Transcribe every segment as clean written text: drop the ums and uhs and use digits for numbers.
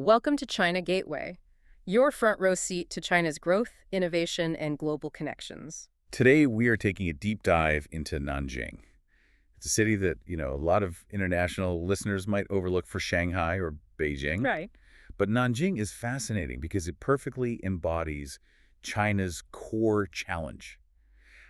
Welcome to China Gateway, your front row seat to China's growth, innovation, and global connections. Today, we are taking a deep dive into Nanjing. It's a city that, a lot of international listeners might overlook for Shanghai or Beijing. Right. But Nanjing is fascinating because it perfectly embodies China's core challenge.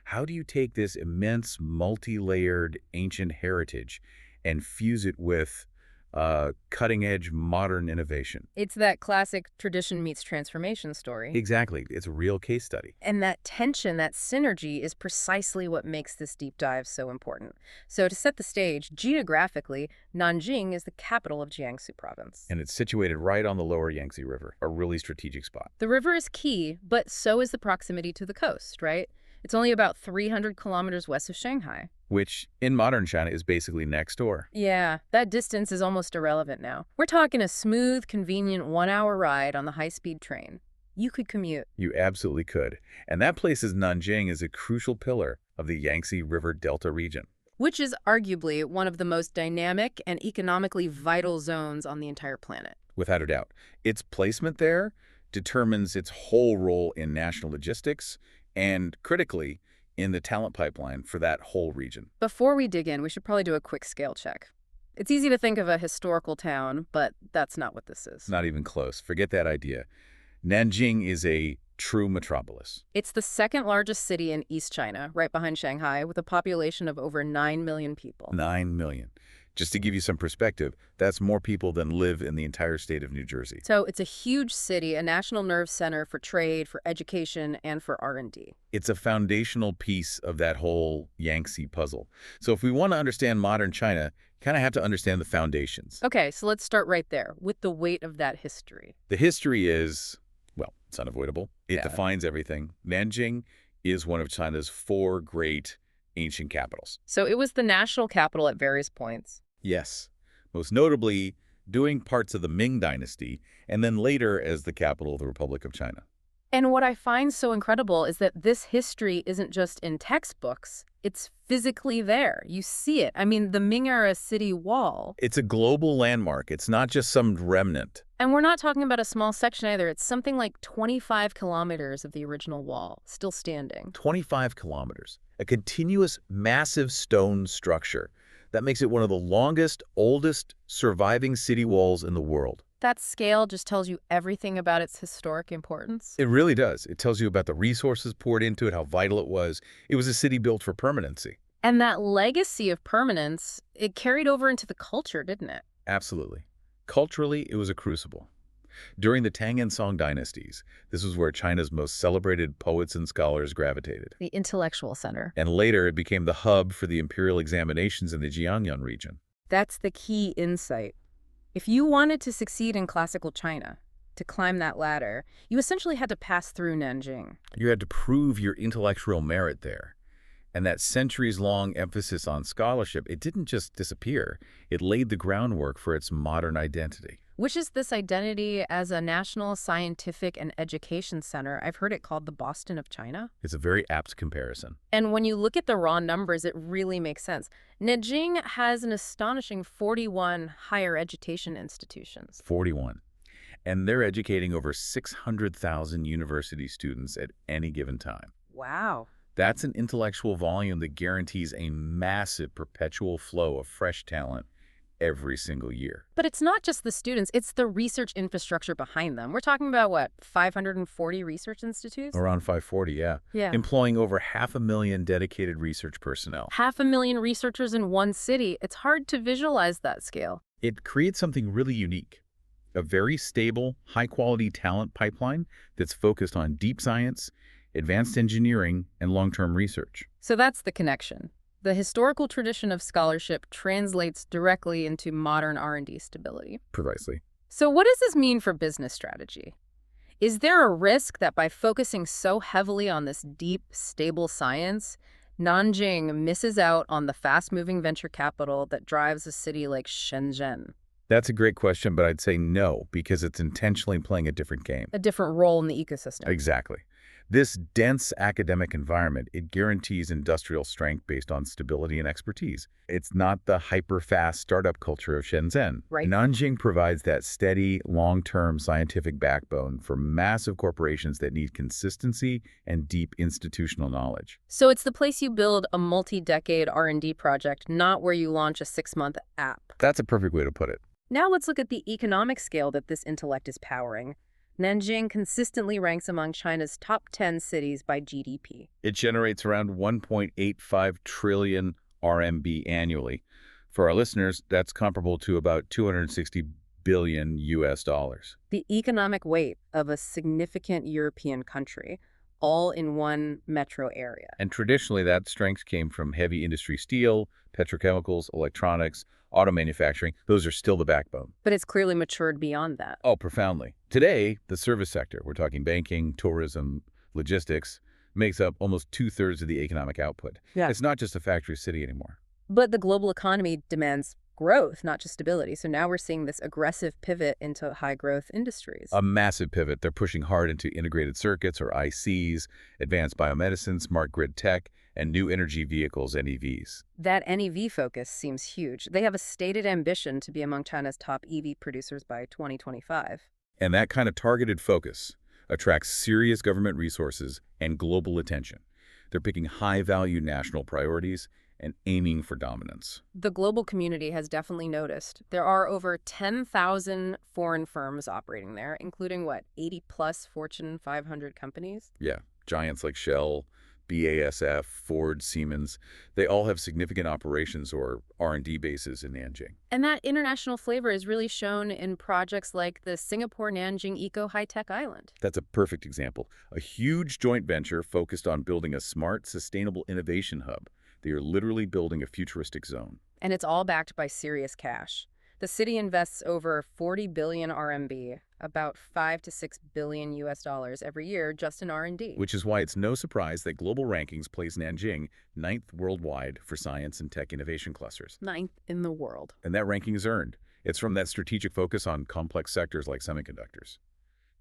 How do you take this immense, multi-layered ancient heritage and fuse it with cutting-edge modern innovation? It's that classic tradition meets transformation story. Exactly. It's a real case study. And that tension, that synergy, is precisely what makes this deep dive so important. So to set the stage, geographically, Nanjing is the capital of Jiangsu province. And it's situated right on the lower Yangtze River, a really strategic spot. The river is key, but so is the proximity to the coast, right? It's only about 300 kilometers west of Shanghai. Which, in modern China, is basically next door. Yeah, that distance is almost irrelevant now. We're talking a smooth, convenient one-hour ride on the high-speed train. You could commute. You absolutely could. And that places Nanjing as a crucial pillar of the Yangtze River Delta region. Which is arguably one of the most dynamic and economically vital zones on the entire planet. Without a doubt. Its placement there determines its whole role in national logistics and, critically, in the talent pipeline for that whole region. Before we dig in, we should probably do a quick scale check. It's easy to think of a historical town, but that's not what this is. Not even close. Forget that idea. Nanjing is a true metropolis. It's the second largest city in East China, right behind Shanghai, with a population of over 9 million people. 9 million. Just to give you some perspective, that's more people than live in the entire state of New Jersey. So it's a huge city, a national nerve center for trade, for education, and for R&D. It's a foundational piece of that whole Yangtze puzzle. So if we want to understand modern China, you kind of have to understand the foundations. Okay, so let's start right there, with the weight of that history. The history is, well, it's unavoidable. It Yeah. defines everything. Nanjing is one of China's 4 great ancient capitals. So it was the national capital at various points. Yes, most notably during parts of the Ming Dynasty, and then later as the capital of the Republic of China. And what I find so incredible is that this history isn't just in textbooks, it's physically there. You see it. I mean, the Ming-era city wall. It's a global landmark. It's not just some remnant. And we're not talking about a small section either. It's something like 25 kilometers of the original wall, still standing. 25 kilometers. A continuous, massive stone structure. That makes it one of the longest, oldest surviving city walls in the world. That scale just tells you everything about its historic importance. It really does. It tells you about the resources poured into it, how vital it was. It was a city built for permanency. And that legacy of permanence, it carried over into the culture, didn't it? Absolutely. Culturally, it was a crucible. During the Tang and Song dynasties, this was where China's most celebrated poets and scholars gravitated. The intellectual center. And later, it became the hub for the imperial examinations in the Jiangnan region. That's the key insight. If you wanted to succeed in classical China, to climb that ladder, you essentially had to pass through Nanjing. You had to prove your intellectual merit there. And that centuries-long emphasis on scholarship, it didn't just disappear. It laid the groundwork for its modern identity. Which is this identity as a national scientific and education center. I've heard it called the Boston of China. It's a very apt comparison. And when you look at the raw numbers, it really makes sense. Nanjing has an astonishing 41 higher education institutions. 41. And they're educating over 600,000 university students at any given time. Wow. That's an intellectual volume that guarantees a massive perpetual flow of fresh talent every single year. But it's not just the students, it's the research infrastructure behind them. We're talking about, what, 540 research institutes? Around 540, yeah. Yeah. Employing over 500,000 dedicated research personnel. 500,000 researchers in one city. It's hard to visualize that scale. It creates something really unique. A very stable, high-quality talent pipeline that's focused on deep science, advanced engineering, and long-term research. So that's the connection. The historical tradition of scholarship translates directly into modern R&D stability. Precisely. So what does this mean for business strategy? Is there a risk that by focusing so heavily on this deep, stable science, Nanjing misses out on the fast-moving venture capital that drives a city like Shenzhen? That's a great question, but I'd say no, because it's intentionally playing a different game. A different role in the ecosystem. Exactly. This dense academic environment, it guarantees industrial strength based on stability and expertise. It's not the hyper-fast startup culture of Shenzhen. Right. Nanjing provides that steady, long-term scientific backbone for massive corporations that need consistency and deep institutional knowledge. So it's the place you build a multi-decade R&D project, not where you launch a 6-month app. That's a perfect way to put it. Now let's look at the economic scale that this intellect is powering. Nanjing consistently ranks among China's top 10 cities by GDP. It generates around 1.85 trillion RMB annually. For our listeners, that's comparable to about 260 billion US dollars. The economic weight of a significant European country, all in one metro area. And traditionally, that strength came from heavy industry steel, petrochemicals, electronics, auto manufacturing. Those are still the backbone. But it's clearly matured beyond that. Oh, profoundly. Today, the service sector, we're talking banking, tourism, logistics, makes up almost 2/3 of the economic output. Yeah. It's not just a factory city anymore. But the global economy demands growth, not just stability. So now we're seeing this aggressive pivot into high-growth industries. A massive pivot. They're pushing hard into integrated circuits, or ICs, advanced biomedicine, smart grid tech, and new energy vehicles, NEVs. That NEV focus seems huge. They have a stated ambition to be among China's top EV producers by 2025. And that kind of targeted focus attracts serious government resources and global attention. They're picking high-value national priorities and aiming for dominance. The global community has definitely noticed. There are over 10,000 foreign firms operating there, including, 80-plus Fortune 500 companies? Yeah, giants like Shell, BASF, Ford, Siemens, they all have significant operations or R&D bases in Nanjing. And that international flavor is really shown in projects like the Singapore Nanjing Eco High-Tech Island. That's a perfect example. A huge joint venture focused on building a smart, sustainable innovation hub. They are literally building a futuristic zone. And it's all backed by serious cash. The city invests over 40 billion RMB, about 5 to 6 billion US dollars every year just in R&D. Which is why it's no surprise that global rankings place Nanjing 9th worldwide for science and tech innovation clusters. 9th in the world. And that ranking is earned. It's from that strategic focus on complex sectors like semiconductors.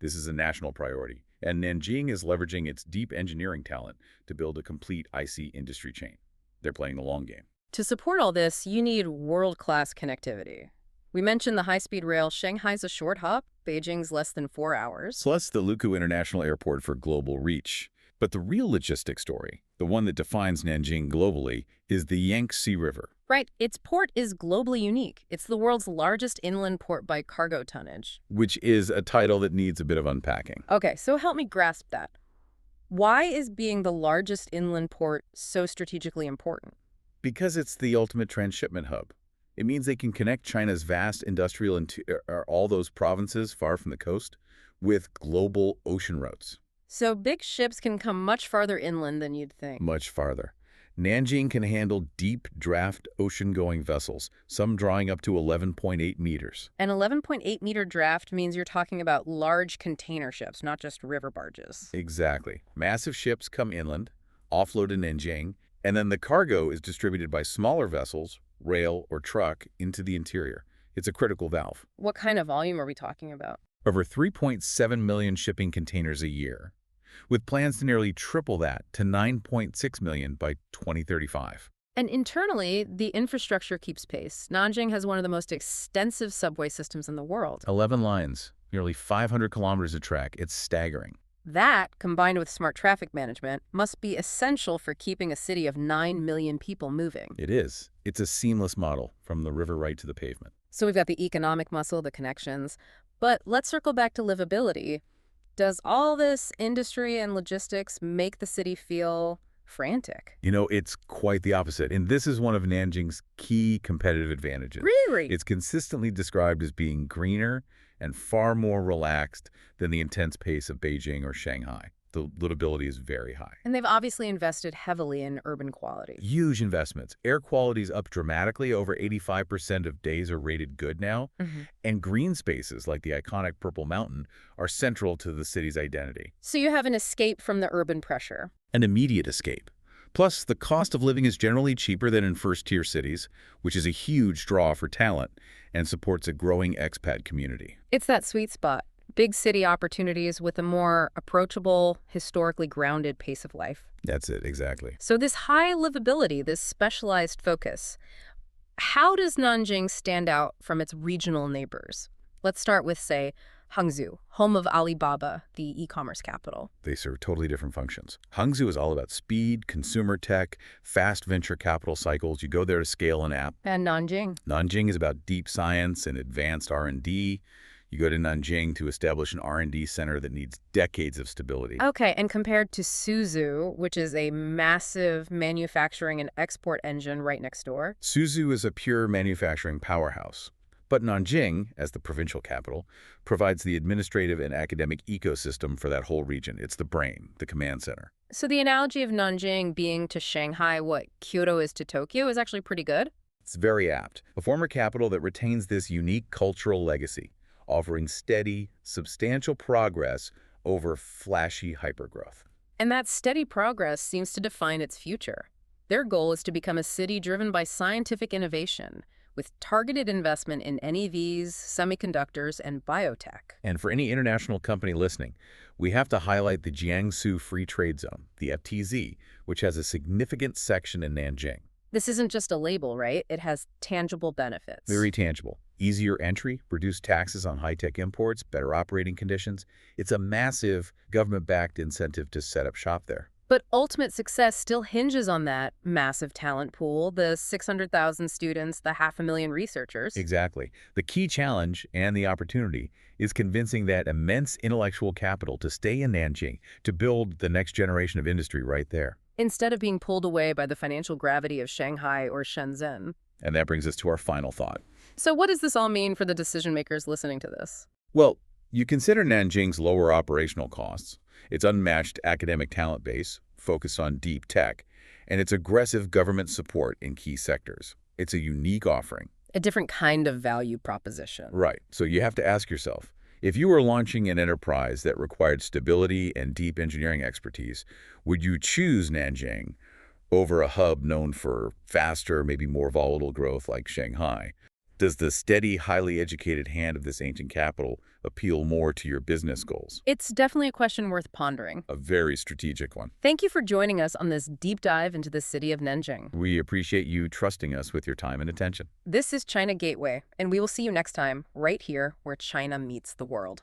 This is a national priority, and Nanjing is leveraging its deep engineering talent to build a complete IC industry chain. They're playing the long game. To support all this, you need world-class connectivity. We mentioned the high-speed rail. Shanghai's a short hop. Beijing's less than 4 hours. Plus the Lukou International Airport for global reach. But the real logistic story, the one that defines Nanjing globally, is the Yangtze River. Right. Its port is globally unique. It's the world's largest inland port by cargo tonnage. Which is a title that needs a bit of unpacking. Okay, so help me grasp that. Why is being the largest inland port so strategically important? Because it's the ultimate transshipment hub. It means they can connect China's vast industrial all those provinces far from the coast with global ocean routes. So big ships can come much farther inland than you'd think. Much farther. Nanjing can handle deep draft ocean-going vessels, some drawing up to 11.8 meters. An 11.8-meter draft means you're talking about large container ships, not just river barges. Exactly. Massive ships come inland, offload in Nanjing, and then the cargo is distributed by smaller vessels, rail, or truck into the interior. It's a critical valve. What kind of volume are we talking about? Over 3.7 million shipping containers a year, with plans to nearly triple that to 9.6 million by 2035. And internally, the infrastructure keeps pace. Nanjing has one of the most extensive subway systems in the world. 11 lines, nearly 500 kilometers of track. It's staggering. That, combined with smart traffic management, must be essential for keeping a city of 9 million people moving. It is. It's a seamless model from the river right to the pavement. So we've got the economic muscle, the connections. But let's circle back to livability. Does all this industry and logistics make the city feel frantic? You know, it's quite the opposite. And this is one of Nanjing's key competitive advantages. Really? It's consistently described as being greener and far more relaxed than the intense pace of Beijing or Shanghai. The livability is very high. And they've obviously invested heavily in urban quality. Huge investments. Air quality is up dramatically. Over 85% of days are rated good now. And green spaces like the iconic Purple Mountain are central to the city's identity. So you have an escape from the urban pressure. An immediate escape. Plus, the cost of living is generally cheaper than in first-tier cities, which is a huge draw for talent and supports a growing expat community. It's that sweet spot. Big city opportunities with a more approachable, historically grounded pace of life. That's it, exactly. So this high livability, this specialized focus, how does Nanjing stand out from its regional neighbors? Let's start with, say, Hangzhou, home of Alibaba, the e-commerce capital. They serve totally different functions. Hangzhou is all about speed, consumer tech, fast venture capital cycles. You go there to scale an app. And Nanjing? Nanjing is about deep science and advanced R&D. You go to Nanjing to establish an R&D center that needs decades of stability. Okay, and compared to Suzhou, which is a massive manufacturing and export engine right next door? Suzhou is a pure manufacturing powerhouse. But Nanjing, as the provincial capital, provides the administrative and academic ecosystem for that whole region. It's the brain, the command center. So the analogy of Nanjing being to Shanghai what Kyoto is to Tokyo is actually pretty good. It's very apt. A former capital that retains this unique cultural legacy, offering steady, substantial progress over flashy hypergrowth. And that steady progress seems to define its future. Their goal is to become a city driven by scientific innovation, with targeted investment in NEVs, semiconductors, and biotech. And for any international company listening, we have to highlight the Jiangsu Free Trade Zone, the FTZ, which has a significant section in Nanjing. This isn't just a label, right? It has tangible benefits. Very tangible. Easier entry, reduced taxes on high-tech imports, better operating conditions. It's a massive government-backed incentive to set up shop there. But ultimate success still hinges on that massive talent pool, the 600,000 students, the 500,000 researchers. Exactly. The key challenge and the opportunity is convincing that immense intellectual capital to stay in Nanjing, to build the next generation of industry right there. Instead of being pulled away by the financial gravity of Shanghai or Shenzhen. And that brings us to our final thought. So what does this all mean for the decision makers listening to this? Well, you consider Nanjing's lower operational costs, its unmatched academic talent base, focused on deep tech, and its aggressive government support in key sectors. It's a unique offering. A different kind of value proposition. Right. So you have to ask yourself, if you were launching an enterprise that required stability and deep engineering expertise, would you choose Nanjing over a hub known for faster, maybe more volatile growth like Shanghai? Does the steady, highly educated hand of this ancient capital appeal more to your business goals? It's definitely a question worth pondering. A very strategic one. Thank you for joining us on this deep dive into the city of Nanjing. We appreciate you trusting us with your time and attention. This is China Gateway, and we will see you next time, right here where China meets the world.